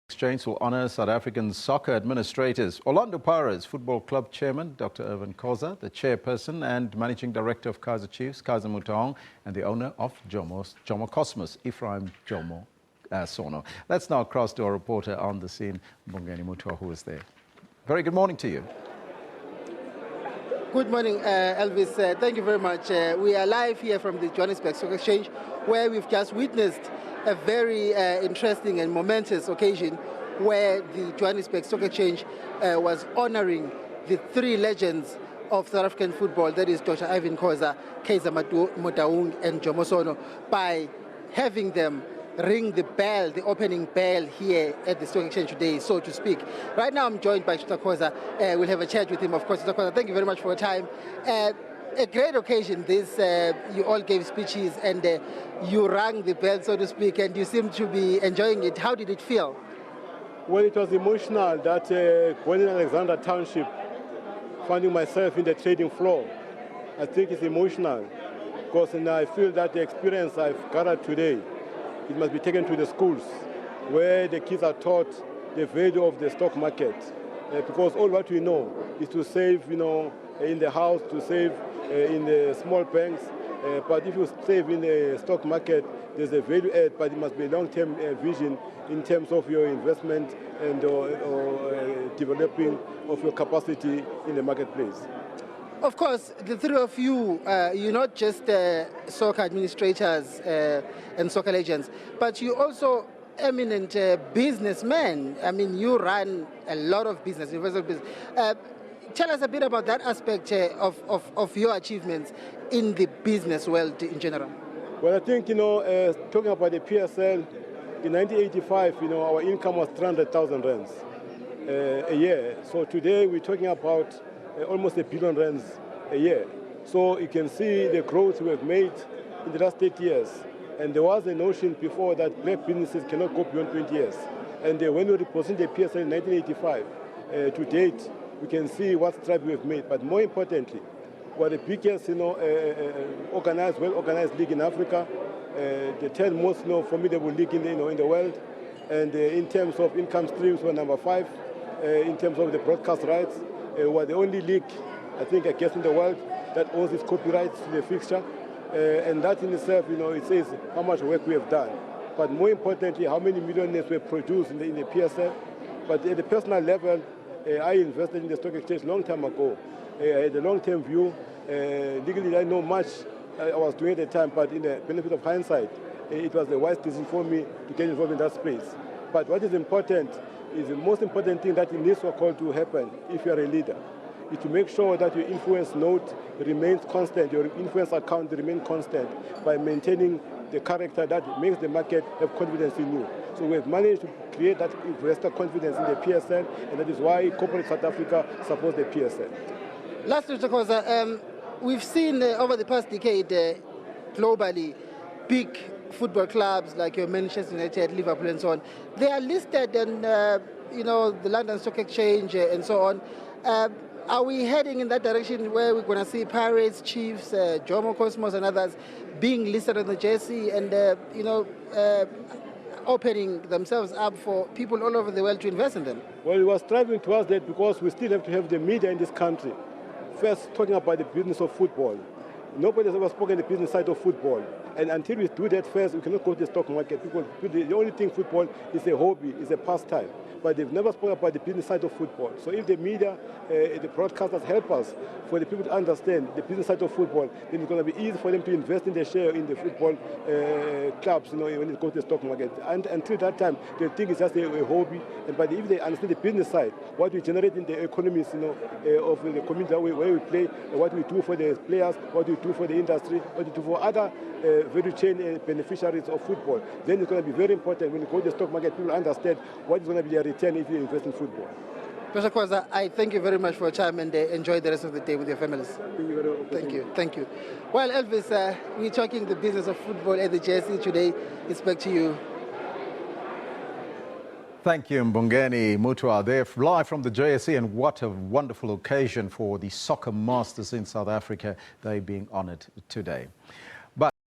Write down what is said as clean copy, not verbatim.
Exchange will honour South African soccer administrators. Orlando Pirates Football Club Chairman Dr. Irvin Khoza, the Chairperson and Managing Director of Kaizer Chiefs, Kaizer Motaung, and the owner of Jomo Cosmos, Ephraim Jomo Sono. Let's now cross to our reporter on the scene, Mbongeni Mutua, who is there. Very good morning to you. Good morning, Elvis. Thank you very much. We are live here from the Johannesburg Stock Exchange, where we've just witnessed a very interesting and momentous occasion where the Johannesburg Stock Exchange was honouring the three legends of South African football, that is Dr. Irvin Khoza, Kaizer Motaung and Jomo Sono, by having them ring the bell, the opening bell here at the Stock Exchange today, so to speak. Right now I'm joined by Dr. Khoza. We'll have a chat with him, of course. Dr. Khoza, thank you very much for your time. A great occasion this. You all gave speeches and you rang the bell, so to speak, and you seem to be enjoying it. How did it feel? Well, it was emotional that going in Alexander Township, finding myself in the trading floor. I think it's emotional because I feel that the experience I've gathered today, it must be taken to the schools where the kids are taught the value of the stock market. Because all what we know is to save, in the house, to save in the small banks. But if you save in the stock market, there's a value add, but it must be a long-term vision in terms of your investment and developing of your capacity in the marketplace. Of course, the three of you, you're not just soccer administrators and soccer legends, but you're also eminent businessmen. I mean, you run a lot of business, universal business. Tell us a bit about that aspect of your achievements in the business world in general. Well, I think, talking about the PSL, in 1985, our income was 300,000 rands a year. So today we're talking about almost R1 billion a year. So you can see the growth we have made in the last 8 years. And there was a notion before that black businesses cannot go beyond 20 years. And when we repositioned the PSL in 1985, to date, we can see what strides we have made. But more importantly, we're the biggest, well-organized league in Africa, the 10th most formidable league in the world. And in terms of income streams, we're number 5. In terms of the broadcast rights, we're the only league, I think, I guess, in the world that owns its copyrights to the fixture. And that in itself, it says how much work we have done. But more importantly, how many millionaires were produced in the PSL. But at the personal level, I invested in the stock exchange a long time ago. I had a long-term view. Legally, I know much I was doing at the time, but in the benefit of hindsight, it was a wise decision for me to get involved in that space. But what is important is the most important thing that in this work called to happen if you are a leader is to make sure that your influence node remains constant, your influence account remains constant by maintaining the character that makes the market have confidence in you. So we have managed to create that investor confidence in the PSL, and that is why corporate South Africa supports the PSL. Last, Dr. Khoza, we've seen over the past decade globally, big football clubs like your Manchester United, Liverpool and so on, they are listed in the London Stock Exchange and so on. Are we heading in that direction where we're going to see Pirates, Chiefs, Jomo Cosmos and others being listed on the JSE and, opening themselves up for people all over the world to invest in them? Well, we were striving towards that because we still have to have the media in this country. First, talking about the business of football. Nobody has ever spoken the business side of football. And until we do that first, we cannot go to the stock market. Because the only thing football is a hobby, is a pastime. But they've never spoken about the business side of football. So if the media, the broadcasters help us for the people to understand the business side of football, then it's going to be easy for them to invest in the share in the football clubs, when it goes to the stock market. And until that time, they think it's just a hobby. But if they understand the business side, what we generate in the economies, of the community where we play, what we do for the players, what we do for the industry, what we do for other value chain beneficiaries of football, then it's going to be very important when you go to the stock market, people understand what is going to be their return if you invest in football. Dr. Khoza, I thank you very much for your time and enjoy the rest of the day with your families. Thank you very much. Thank you. Well, Elvis, we're talking the business of football at the JSE today. It's back to you. Thank you, Mbongeni Mutua. They're live from the JSE, and what a wonderful occasion for the soccer masters in South Africa. They're being honoured today.